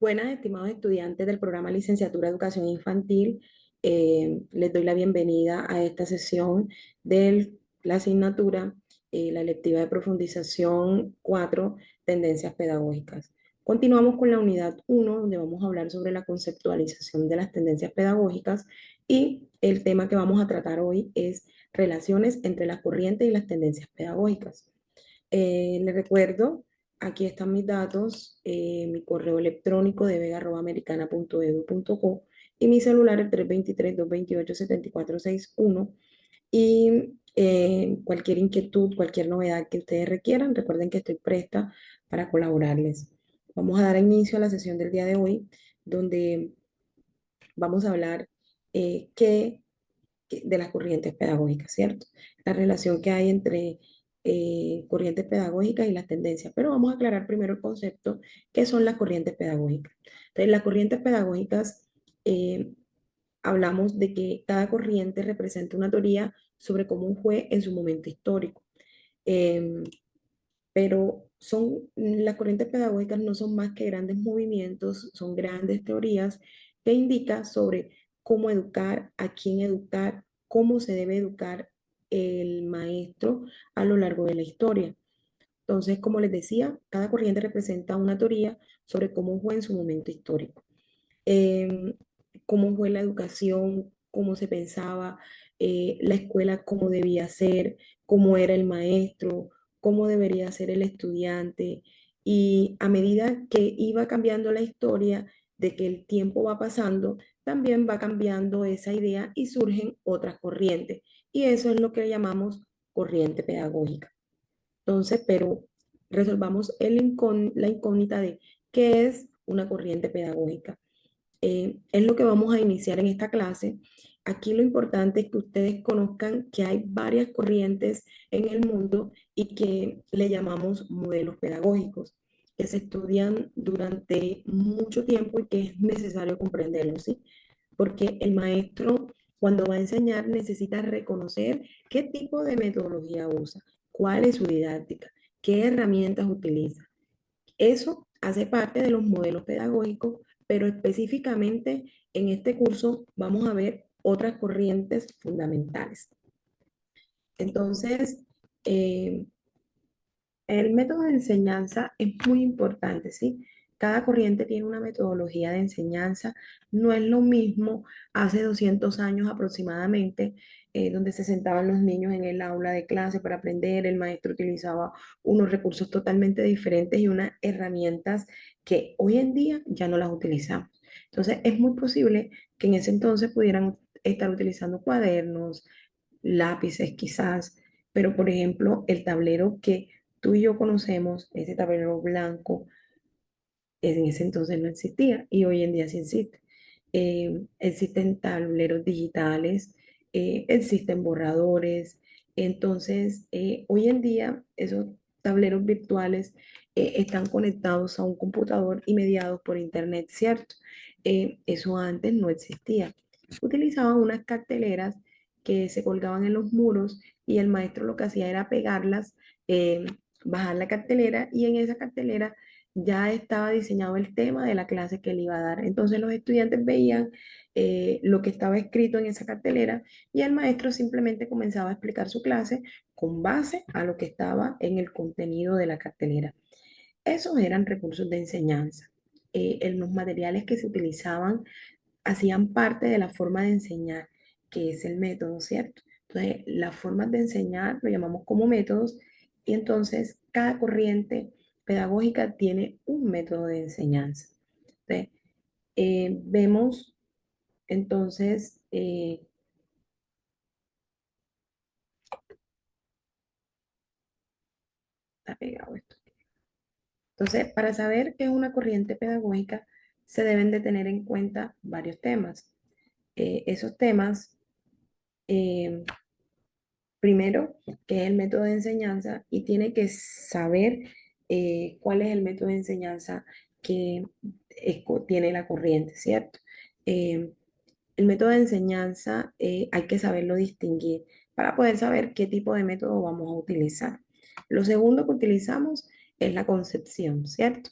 Buenas, estimados estudiantes del programa Licenciatura Educación Infantil. Les doy la bienvenida a esta sesión de la asignatura, la electiva de profundización 4, Tendencias Pedagógicas. Continuamos con la unidad 1, donde vamos a hablar sobre la conceptualización de las tendencias pedagógicas y el tema que vamos a tratar hoy es relaciones entre las corrientes y las tendencias pedagógicas. Les recuerdo, aquí están mis datos, mi correo electrónico de vega@americana.edu.co y mi celular el 323-228-7461. Y cualquier inquietud, cualquier novedad que ustedes requieran, recuerden que estoy presta para colaborarles. Vamos a dar inicio a la sesión del día de hoy, donde vamos a hablar de las corrientes pedagógicas, ¿cierto? La relación que hay entre corrientes pedagógicas y las tendencias. Pero vamos a aclarar primero el concepto, ¿qué son las corrientes pedagógicas? Entonces, las corrientes pedagógicas, eh, hablamos de que cada corriente representa una teoría sobre cómo fue en su momento histórico. Eh, pero las corrientes pedagógicas no son más que grandes movimientos, son grandes teorías que indican sobre cómo educar, a quién educar, cómo se debe educar el maestro a lo largo de la historia. Entonces, como les decía, cada corriente representa una teoría sobre cómo fue en su momento histórico, eh, cómo fue la educación, cómo se pensaba, la escuela, cómo debía ser, cómo era el maestro, cómo debería ser el estudiante. Y a medida que iba cambiando la historia, de que el tiempo va pasando, también va cambiando esa idea y surgen otras corrientes. Y eso es lo que llamamos corriente pedagógica. Entonces, pero resolvamos la incógnita de qué es una corriente pedagógica. Es lo que vamos a iniciar en esta clase. Aquí lo importante es que ustedes conozcan que hay varias corrientes en el mundo y que le llamamos modelos pedagógicos, que se estudian durante mucho tiempo y que es necesario comprenderlos, ¿sí? Porque el maestro, cuando va a enseñar, necesita reconocer qué tipo de metodología usa, cuál es su didáctica, qué herramientas utiliza. Eso hace parte de los modelos pedagógicos, pero específicamente en este curso vamos a ver otras corrientes fundamentales. Entonces, eh, el método de enseñanza es muy importante, ¿sí? Cada corriente tiene una metodología de enseñanza. No es lo mismo hace 200 años aproximadamente, donde se sentaban los niños en el aula de clase para aprender. El maestro utilizaba unos recursos totalmente diferentes y unas herramientas que hoy en día ya no las utilizamos. Entonces, es muy posible que en ese entonces pudieran estar utilizando cuadernos, lápices quizás, pero por ejemplo, el tablero que tú y yo conocemos, ese tablero blanco, en ese entonces no existía y hoy en día sí existe. Existen tableros digitales, existen borradores. Entonces, hoy en día esos tableros virtuales están conectados a un computador y mediados por internet, ¿cierto? Eso antes no existía. Utilizaban unas carteleras que se colgaban en los muros y el maestro lo que hacía era pegarlas, bajar la cartelera y en esa cartelera ya estaba diseñado el tema de la clase que él iba a dar. Entonces los estudiantes veían lo que estaba escrito en esa cartelera y el maestro simplemente comenzaba a explicar su clase con base a lo que estaba en el contenido de la cartelera. Esos eran recursos de enseñanza. Los materiales que se utilizaban hacían parte de la forma de enseñar, que es el método, ¿cierto? Entonces, las formas de enseñar lo llamamos como métodos y entonces cada corriente pedagógica tiene un método de enseñanza. Entonces, vemos entonces, está pegado esto. Entonces, para saber qué es una corriente pedagógica, se deben de tener en cuenta varios temas. Esos temas eh, primero, qué es el método de enseñanza y tiene que saber cuál es el método de enseñanza que tiene la corriente, ¿cierto? Eh, el método de enseñanza hay que saberlo distinguir para poder saber qué tipo de método vamos a utilizar. Lo segundo que utilizamos es la concepción, ¿cierto?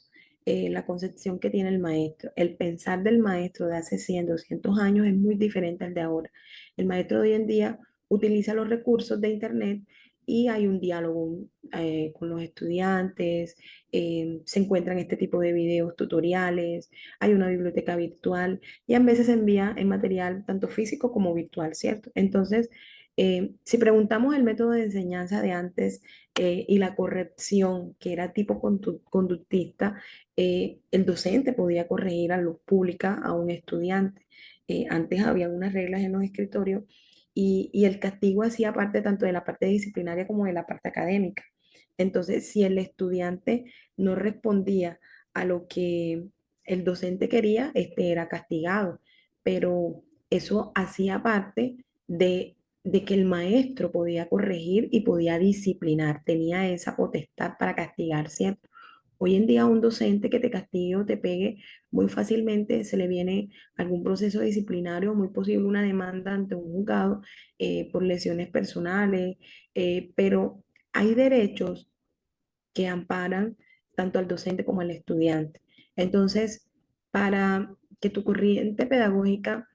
la concepción que tiene el maestro. El pensar del maestro de hace 100, 200 años es muy diferente al de ahora. El maestro de hoy en día utiliza los recursos de Internet y hay un diálogo con los estudiantes, se encuentran este tipo de videos tutoriales, hay una biblioteca virtual y a veces se envía en material tanto físico como virtual, ¿cierto? Entonces, si preguntamos el método de enseñanza de antes y la corrección, que era tipo conductista, el docente podía corregir a luz pública a un estudiante. Antes había unas reglas en los escritorios y el castigo hacía parte tanto de la parte disciplinaria como de la parte académica. Entonces, si el estudiante no respondía a lo que el docente quería, este era castigado, pero eso hacía parte de que el maestro podía corregir y podía disciplinar, tenía esa potestad para castigar, ¿cierto? Hoy en día un docente que te castigue o te pegue muy fácilmente se le viene algún proceso disciplinario, muy posible una demanda ante un juzgado por lesiones personales, pero hay derechos que amparan tanto al docente como al estudiante. Entonces, para que tu corriente pedagógica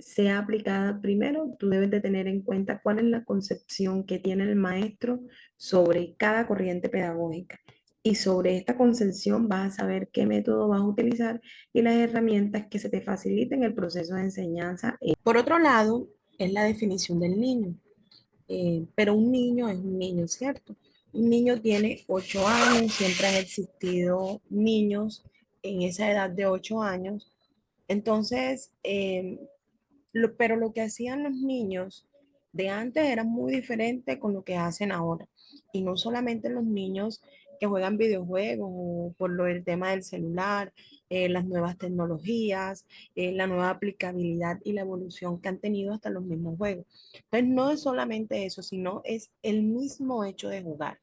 sea aplicada, primero tú debes de tener en cuenta cuál es la concepción que tiene el maestro sobre cada corriente pedagógica. Y sobre esta concepción vas a saber qué método vas a utilizar y las herramientas que se te faciliten el proceso de enseñanza. Por otro lado, es la definición del niño. Pero un niño es un niño, ¿cierto? Un niño tiene 8 años, siempre han existido niños en esa edad de 8 años. Entonces, pero lo que hacían los niños de antes era muy diferente con lo que hacen ahora. Y no solamente los niños que juegan videojuegos o por lo del tema del celular, las nuevas tecnologías, la nueva aplicabilidad y la evolución que han tenido hasta los mismos juegos. Entonces, no es solamente eso, sino es el mismo hecho de jugar.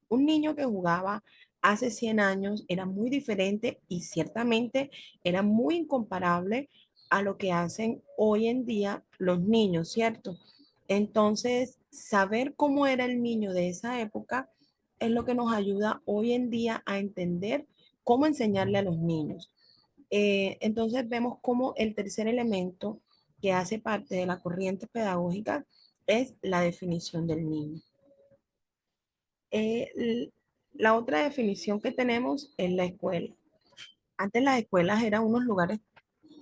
Un niño que jugaba hace 100 años era muy diferente y ciertamente era muy incomparable a lo que hacen hoy en día los niños, ¿cierto? Entonces, saber cómo era el niño de esa época es lo que nos ayuda hoy en día a entender cómo enseñarle a los niños. Entonces, vemos cómo el tercer elemento que hace parte de la corriente pedagógica es la definición del niño. La otra definición que tenemos es la escuela. Antes las escuelas eran unos lugares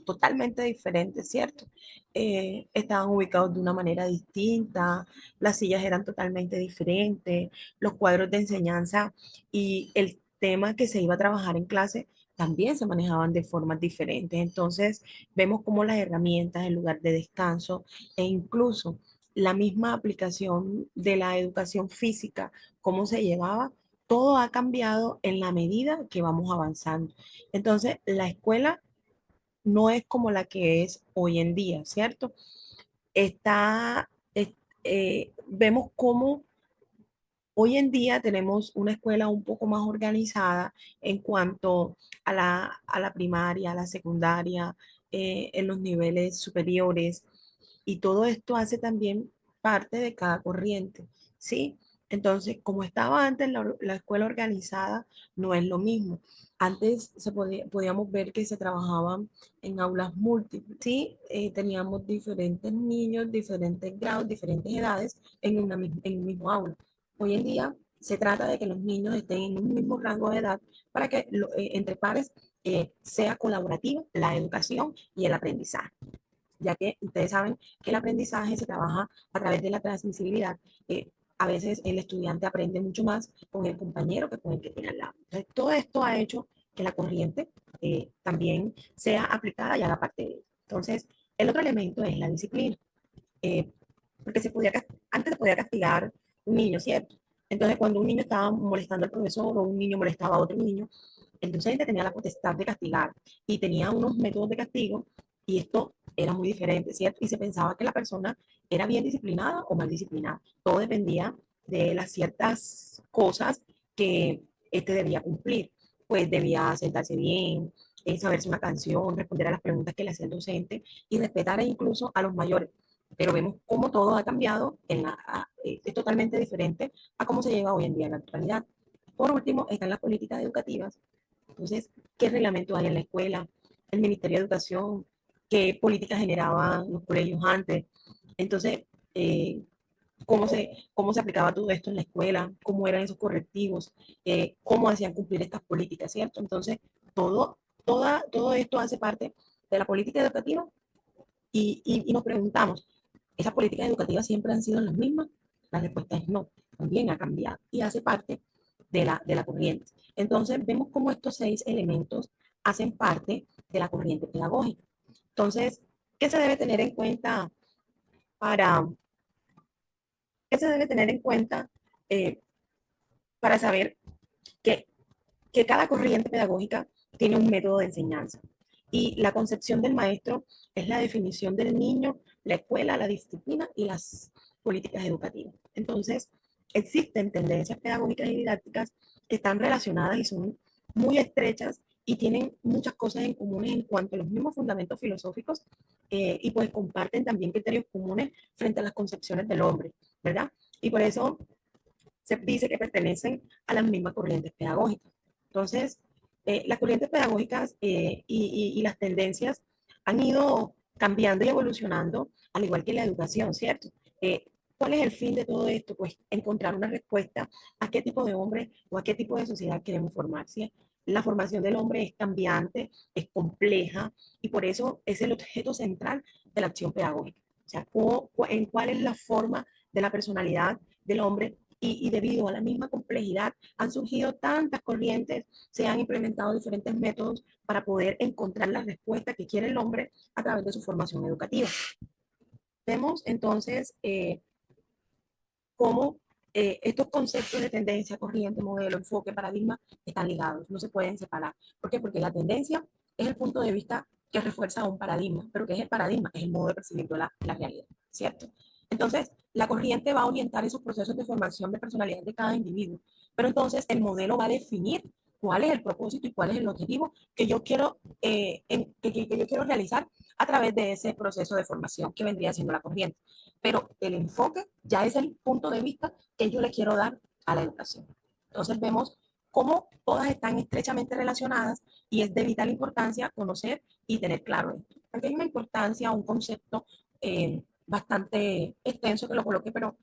totalmente diferentes, ¿cierto? Estaban ubicados de una manera distinta, las sillas eran totalmente diferentes, los cuadros de enseñanza y el tema que se iba a trabajar en clase también se manejaban de formas diferentes. Entonces, vemos cómo las herramientas, el lugar de descanso e incluso la misma aplicación de la educación física, cómo se llevaba, todo ha cambiado en la medida que vamos avanzando. Entonces, la escuela no es como la que es hoy en día, ¿cierto? Está, es- vemos cómo hoy en día tenemos una escuela un poco más organizada en cuanto a la primaria, a la secundaria, en los niveles superiores, y todo esto hace también parte de cada corriente, ¿sí? Entonces, como estaba antes la escuela organizada, no es lo mismo. Antes podíamos ver que se trabajaban en aulas múltiples, ¿sí? Teníamos diferentes niños, diferentes grados, diferentes edades en un mismo aula. Hoy en día se trata de que los niños estén en un mismo rango de edad para que entre pares sea colaborativa la educación y el aprendizaje, ya que ustedes saben que el aprendizaje se trabaja a través de la transmisibilidad. A veces el estudiante aprende mucho más con el compañero que con el que tiene al lado. Entonces, todo esto ha hecho que la corriente también sea aplicada y haga parte de él. Entonces, el otro elemento es la disciplina. Eh, Porque antes se podía castigar un niño, ¿cierto? Entonces, cuando un niño estaba molestando al profesor o un niño molestaba a otro niño, el docente tenía la potestad de castigar y tenía unos métodos de castigo y esto era muy diferente, ¿cierto? Y se pensaba que la persona era bien disciplinada o mal disciplinada. Todo dependía de las ciertas cosas que este debía cumplir. Pues debía sentarse bien, saberse una canción, responder a las preguntas que le hacía el docente y respetar incluso a los mayores. Pero vemos cómo todo ha cambiado, es totalmente diferente a cómo se lleva hoy en día en la actualidad. Por último, están las políticas educativas, Entonces, ¿qué reglamento hay en la escuela? El Ministerio de Educación, qué políticas generaban los colegios antes. Entonces, eh, cómo se aplicaba todo esto en la escuela, cómo eran esos correctivos, cómo hacían cumplir estas políticas, ¿cierto? Entonces, todo esto hace parte de la política educativa y nos preguntamos, ¿esas políticas educativas siempre han sido las mismas? La respuesta es no, también ha cambiado y hace parte de la corriente. Entonces, vemos cómo estos 6 elementos hacen parte de la corriente pedagógica. Entonces, ¿qué se debe tener en cuenta para, qué se debe tener en cuenta eh, para saber que, que cada corriente pedagógica tiene un método de enseñanza? Y la concepción del maestro es la definición del niño, la escuela, la disciplina y las políticas educativas. Entonces, existen tendencias pedagógicas y didácticas que están relacionadas y son muy estrechas y tienen muchas cosas en común en cuanto a los mismos fundamentos filosóficos y pues comparten también criterios comunes frente a las concepciones del hombre, ¿verdad? Y por eso se dice que pertenecen a las mismas corrientes pedagógicas. Entonces, las corrientes pedagógicas y las tendencias han ido cambiando y evolucionando, al igual que la educación, ¿cierto? Eh, ¿Cuál es el fin de todo esto? Pues encontrar una respuesta a qué tipo de hombre o a qué tipo de sociedad queremos formar, ¿sí? La formación del hombre es cambiante, es compleja y por eso es el objeto central de la acción pedagógica. O sea, en cuál es la forma de la personalidad del hombre y debido a la misma complejidad han surgido tantas corrientes, se han implementado diferentes métodos para poder encontrar la respuesta que quiere el hombre a través de su formación educativa. Vemos entonces cómo estos conceptos de tendencia, corriente, modelo, enfoque, paradigma están ligados, no se pueden separar. ¿Por qué? Porque la tendencia es el punto de vista que refuerza un paradigma, pero ¿qué es el paradigma? Es el modo de percibir la realidad, ¿cierto? Entonces, la corriente va a orientar esos procesos de formación de personalidad de cada individuo, pero entonces el modelo va a definir cuál es el propósito y cuál es el objetivo que yo quiero, que yo quiero realizar a través de ese proceso de formación que vendría siendo la corriente. Pero el enfoque ya es el punto de vista que yo le quiero dar a la educación. Entonces vemos cómo todas están estrechamente relacionadas y es de vital importancia conocer y tener claro esto. Aquí hay una importancia, un concepto bastante extenso que lo coloque, pero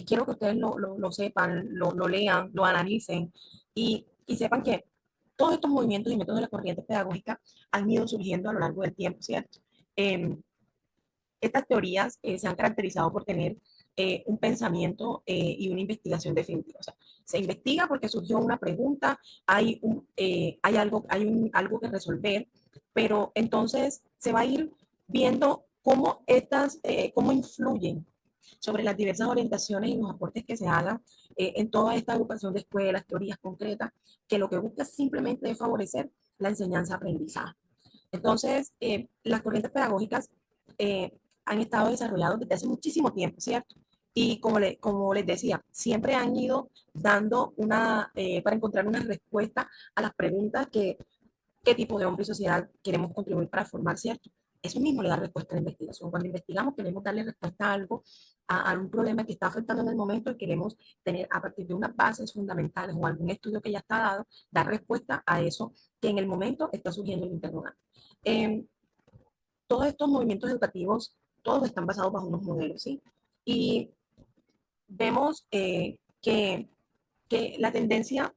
quiero que ustedes lo sepan, lo lean, lo analicen y sepan que todos estos movimientos y métodos de la corriente pedagógica han ido surgiendo a lo largo del tiempo, ¿cierto? Eh, Estas teorías se han caracterizado por tener un pensamiento y una investigación definitiva. O sea, se investiga porque surgió una pregunta, algo que resolver, pero entonces se va a ir viendo cómo influyen sobre las diversas orientaciones y los aportes que se hagan en toda esta agrupación de escuelas, teorías concretas, que lo que busca simplemente es favorecer la enseñanza-aprendizaje. Entonces, las corrientes pedagógicas eh, han estado desarrollados desde hace muchísimo tiempo, ¿cierto? Y como les decía, siempre han ido dando para encontrar una respuesta a las preguntas que qué tipo de hombre y sociedad queremos contribuir para formar, ¿cierto? Eso mismo le da respuesta a la investigación. Cuando investigamos, queremos darle respuesta a algo, a un problema que está afectando en el momento y queremos tener a partir de unas bases fundamentales o algún estudio que ya está dado, dar respuesta a eso que en el momento está surgiendo el interrogante. Eh, todos estos movimientos educativos, todos están basados bajo unos modelos, ¿sí? Y vemos que la tendencia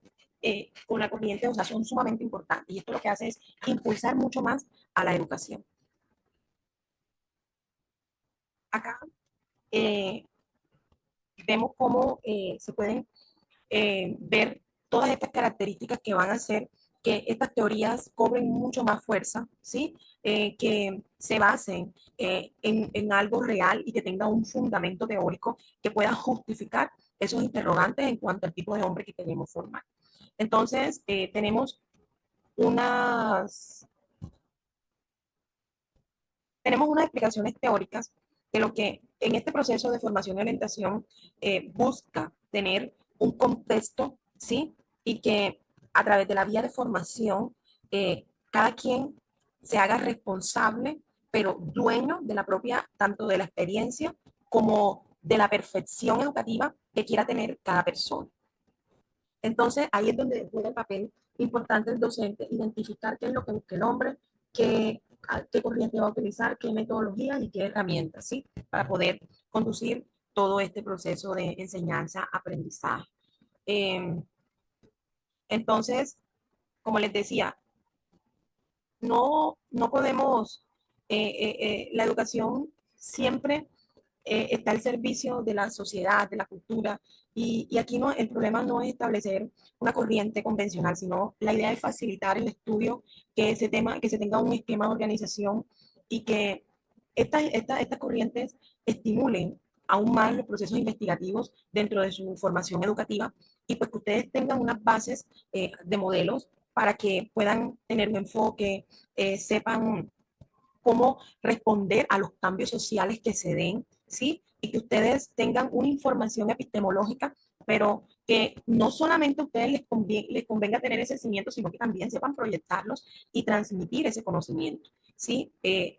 con la corriente, o sea, son sumamente importantes. Y esto lo que hace es impulsar mucho más a la educación. Acá eh, vemos cómo se pueden ver todas estas características que van a hacer que estas teorías cobren mucho más fuerza, ¿sí? Que se basen en algo real y que tenga un fundamento teórico que pueda justificar esos interrogantes en cuanto al tipo de hombre que queremos formar. Entonces, unas, tenemos unas explicaciones teóricas de lo que en este proceso de formación y orientación busca tener un contexto, ¿sí? Y que a través de la vía de formación, cada quien se haga responsable, pero dueño de la propia, tanto de la experiencia como de la perfección educativa que quiera tener cada persona. Entonces, ahí es donde juega el papel importante el docente, identificar qué es lo que busca el hombre, qué, qué corriente va a utilizar, qué metodología y qué herramientas, ¿sí? Para poder conducir todo este proceso de enseñanza-aprendizaje. Eh, entonces, como les decía, no podemos, la educación siempre está al servicio de la sociedad, de la cultura, y aquí no, el problema no es establecer una corriente convencional, sino la idea es facilitar el estudio, que se tenga un esquema de organización y que estas corrientes estimulen aún más los procesos investigativos dentro de su formación educativa y pues que ustedes tengan unas bases de modelos para que puedan tener un enfoque, sepan cómo responder a los cambios sociales que se den, ¿sí? Y que ustedes tengan una información epistemológica, pero que no solamente a ustedes les convenga tener ese cimiento, sino que también sepan proyectarlos y transmitir ese conocimiento, ¿sí?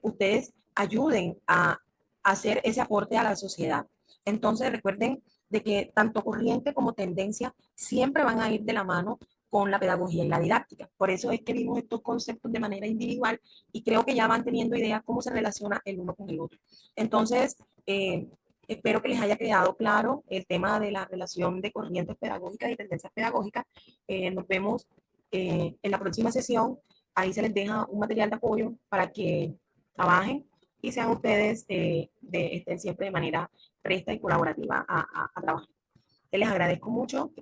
Ustedes ayuden a hacer ese aporte a la sociedad. Entonces recuerden de que tanto corriente como tendencia siempre van a ir de la mano con la pedagogía y la didáctica. Por eso es que vimos estos conceptos de manera individual y creo que ya van teniendo idea cómo se relaciona el uno con el otro. Entonces, espero que les haya quedado claro el tema de la relación de corrientes pedagógicas y tendencias pedagógicas. Nos vemos en la próxima sesión. Ahí se les deja un material de apoyo para que trabajen y sean ustedes, estén siempre de manera presta y colaborativa a trabajar. Les agradezco mucho.